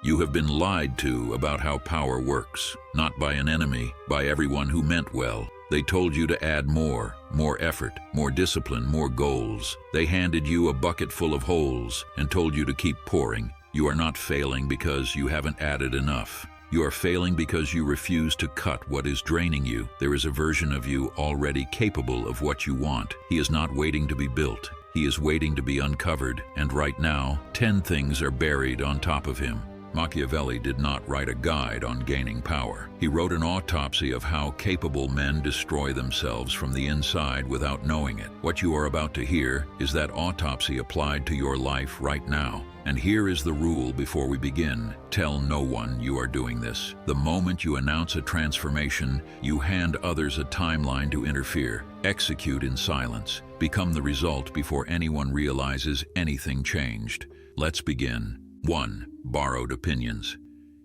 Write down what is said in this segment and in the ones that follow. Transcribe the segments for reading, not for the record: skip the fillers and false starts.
You have been lied to about how power works, not by an enemy, by everyone who meant well. They told you to add more effort, more discipline, more goals. They handed you a bucket full of holes and told you to keep pouring. You are not failing because you haven't added enough. You are failing because you refuse to cut what is draining you. There is a version of you already capable of what you want. He is not waiting to be built. He is waiting to be uncovered, and right now, 10 things are buried on top of him. Machiavelli did not write a guide on gaining power. He wrote an autopsy of how capable men destroy themselves from the inside without knowing it. What you are about to hear is that autopsy applied to your life right now. And here is the rule before we begin. Tell no one you are doing this. The moment you announce a transformation, you hand others a timeline to interfere. Execute in silence. Become the result before anyone realizes anything changed. Let's begin. 1. Borrowed opinions.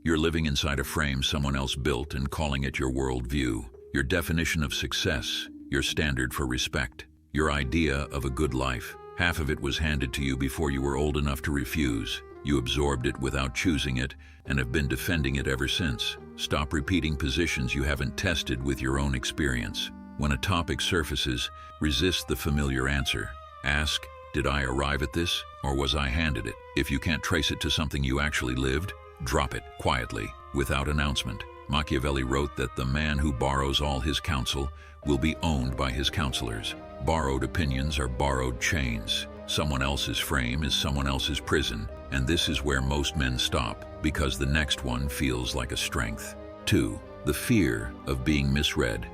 You're living inside a frame someone else built and calling it your worldview, your definition of success, your standard for respect, your idea of a good life. Half of it was handed to you before you were old enough to refuse. You absorbed it without choosing it and have been defending it ever since. Stop repeating positions you haven't tested with your own experience. When a topic surfaces, resist the familiar answer. Ask, did I arrive at this, or was I handed it? If you can't trace it to something you actually lived, drop it quietly, without announcement. Machiavelli wrote that the man who borrows all his counsel will be owned by his counselors. Borrowed opinions are borrowed chains. Someone else's frame is someone else's prison, and this is where most men stop, because the next one feels like a strength. 2. The fear of being misread.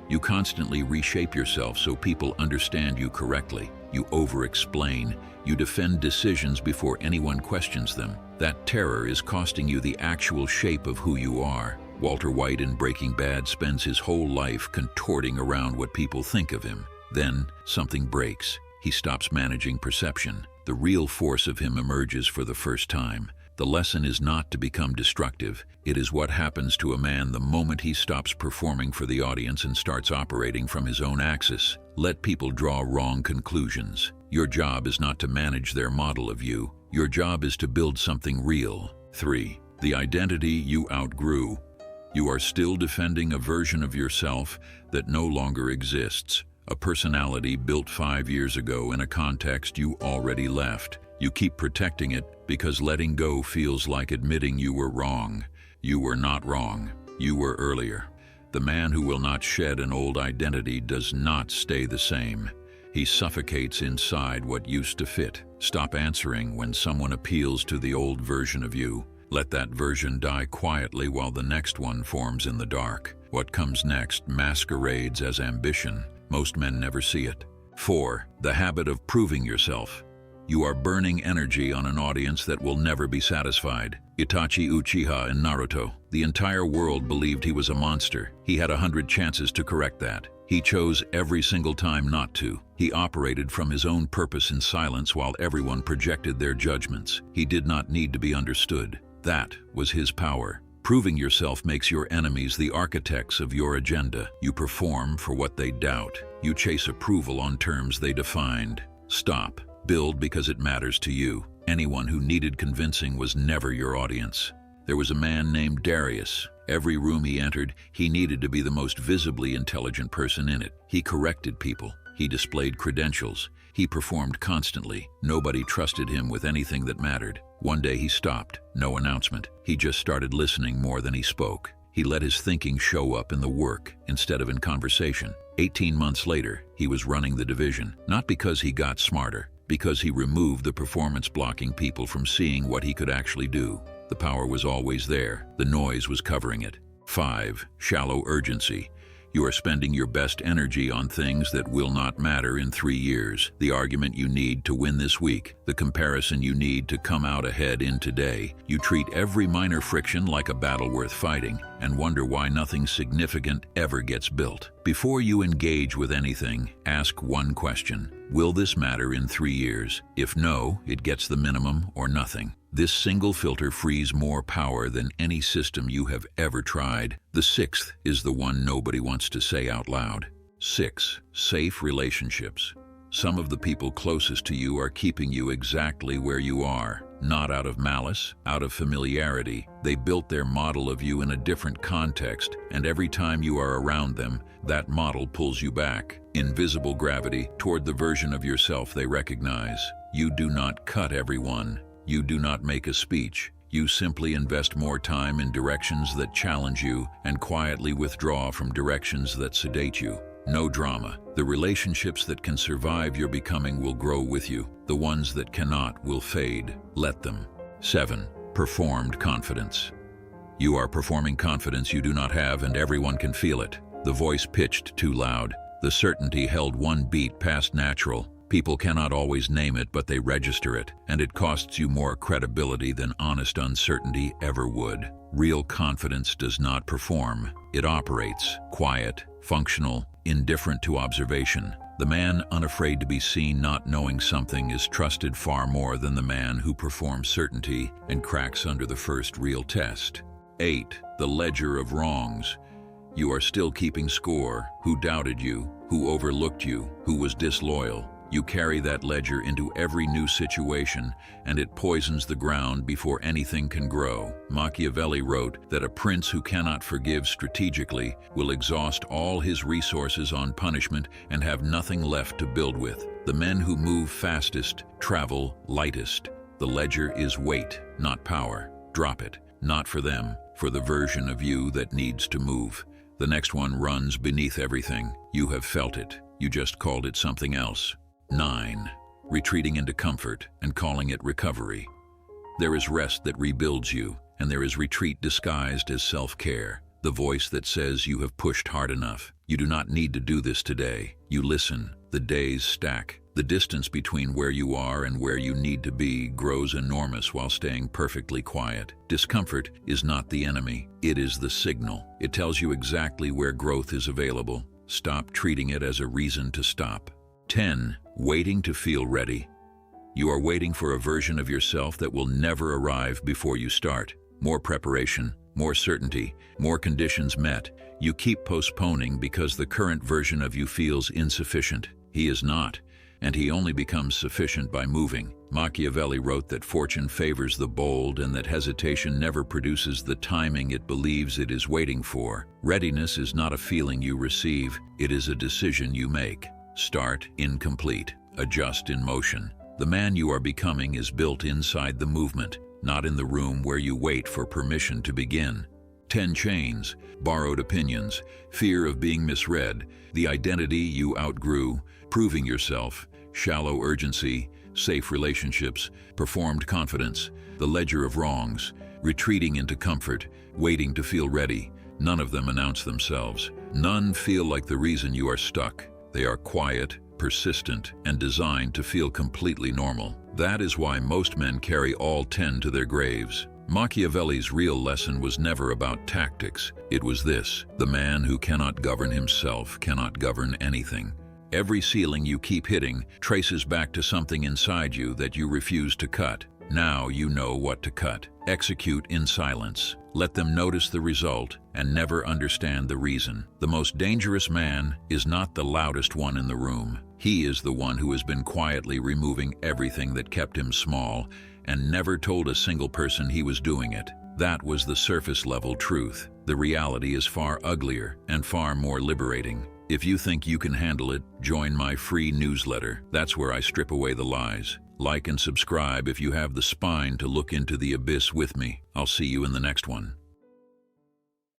You constantly reshape yourself so people understand you correctly. You over-explain. You defend decisions before anyone questions them. That terror is costing you the actual shape of who you are. Walter White in Breaking Bad spends his whole life contorting around what people think of him. Then, something breaks. He stops managing perception. The real force of him emerges for the first time. The lesson is not to become destructive. It is what happens to a man the moment he stops performing for the audience and starts operating from his own axis. Let people draw wrong conclusions. Your job is not to manage their model of you. Your job is to build something real. 3. The identity you outgrew. You are still defending a version of yourself that no longer exists. A personality built 5 years ago in a context you already left. You keep protecting it because letting go feels like admitting you were wrong. You were not wrong. You were earlier. The man who will not shed an old identity does not stay the same. He suffocates inside what used to fit. Stop answering when someone appeals to the old version of you. Let that version die quietly while the next one forms in the dark. What comes next masquerades as ambition. Most men never see it. 4. The habit of proving yourself. You are burning energy on an audience that will never be satisfied. Itachi Uchiha in Naruto. The entire world believed he was a monster. He had 100 chances to correct that. He chose every single time not to. He operated from his own purpose in silence while everyone projected their judgments. He did not need to be understood. That was his power. Proving yourself makes your enemies the architects of your agenda. You perform for what they doubt. You chase approval on terms they defined. Stop. Build because it matters to you. Anyone who needed convincing was never your audience. There was a man named Darius. Every room he entered, he needed to be the most visibly intelligent person in it. He corrected people. He displayed credentials. He performed constantly. Nobody trusted him with anything that mattered. One day he stopped. No announcement. He just started listening more than he spoke. He let his thinking show up in the work instead of in conversation. 18 months later, he was running the division. Not because he got smarter, because he removed the performance-blocking people from seeing what he could actually do. The power was always there. The noise was covering it. 5. Shallow urgency. You are spending your best energy on things that will not matter in 3 years. The argument you need to win this week. The comparison you need to come out ahead in today. You treat every minor friction like a battle worth fighting and wonder why nothing significant ever gets built. Before you engage with anything, ask one question. Will this matter in 3 years? If no, it gets the minimum or nothing. This single filter frees more power than any system you have ever tried. The 6th is the one nobody wants to say out loud. 6. Safe relationships. Some of the people closest to you are keeping you exactly where you are, not out of malice, out of familiarity. They built their model of you in a different context, and every time you are around them, that model pulls you back. Invisible gravity toward the version of yourself they recognize. You do not cut everyone. You do not make a speech. You simply invest more time in directions that challenge you and quietly withdraw from directions that sedate you. No drama. The relationships that can survive your becoming will grow with you. The ones that cannot will fade. Let them. 7. Performed confidence. You are performing confidence you do not have, and everyone can feel it. The voice pitched too loud. The certainty held one beat past natural. People cannot always name it, but they register it, and it costs you more credibility than honest uncertainty ever would. Real confidence does not perform. It operates, quiet, functional, indifferent to observation. The man unafraid to be seen not knowing something is trusted far more than the man who performs certainty and cracks under the first real test. 8. The ledger of wrongs. You are still keeping score. Who doubted you? Who overlooked you? Who was disloyal? You carry that ledger into every new situation, and it poisons the ground before anything can grow. Machiavelli wrote that a prince who cannot forgive strategically will exhaust all his resources on punishment and have nothing left to build with. The men who move fastest travel lightest. The ledger is weight, not power. Drop it, not for them, for the version of you that needs to move. The next one runs beneath everything. You have felt it. You just called it something else. 9. Retreating into comfort and calling it recovery. There is rest that rebuilds you, and there is retreat disguised as self-care. The voice that says you have pushed hard enough. You do not need to do this today. You listen. The days stack. The distance between where you are and where you need to be grows enormous while staying perfectly quiet. Discomfort is not the enemy. It is the signal. It tells you exactly where growth is available. Stop treating it as a reason to stop. 10. Waiting to feel ready. You are waiting for a version of yourself that will never arrive before you start. More preparation, more certainty, more conditions met. You keep postponing because the current version of you feels insufficient. He is not, and he only becomes sufficient by moving. Machiavelli wrote that fortune favors the bold and that hesitation never produces the timing it believes it is waiting for. Readiness is not a feeling you receive, it is a decision you make. Start incomplete, adjust in motion. The man you are becoming is built inside the movement, not in the room where you wait for permission to begin. 10 chains, borrowed opinions, fear of being misread, the identity you outgrew, proving yourself, shallow urgency, safe relationships, performed confidence, the ledger of wrongs, retreating into comfort, waiting to feel ready. None of them announce themselves. None feel like the reason you are stuck. They are quiet, persistent, and designed to feel completely normal. That is why most men carry all 10 to their graves. Machiavelli's real lesson was never about tactics. It was this: the man who cannot govern himself cannot govern anything. Every ceiling you keep hitting traces back to something inside you that you refuse to cut. Now you know what to cut. Execute in silence. Let them notice the result and never understand the reason. The most dangerous man is not the loudest one in the room. He is the one who has been quietly removing everything that kept him small and never told a single person he was doing it. That was the surface-level truth. The reality is far uglier and far more liberating. If you think you can handle it, join my free newsletter. That's where I strip away the lies. Like and subscribe if you have the spine to look into the abyss with me. I'll see you in the next one.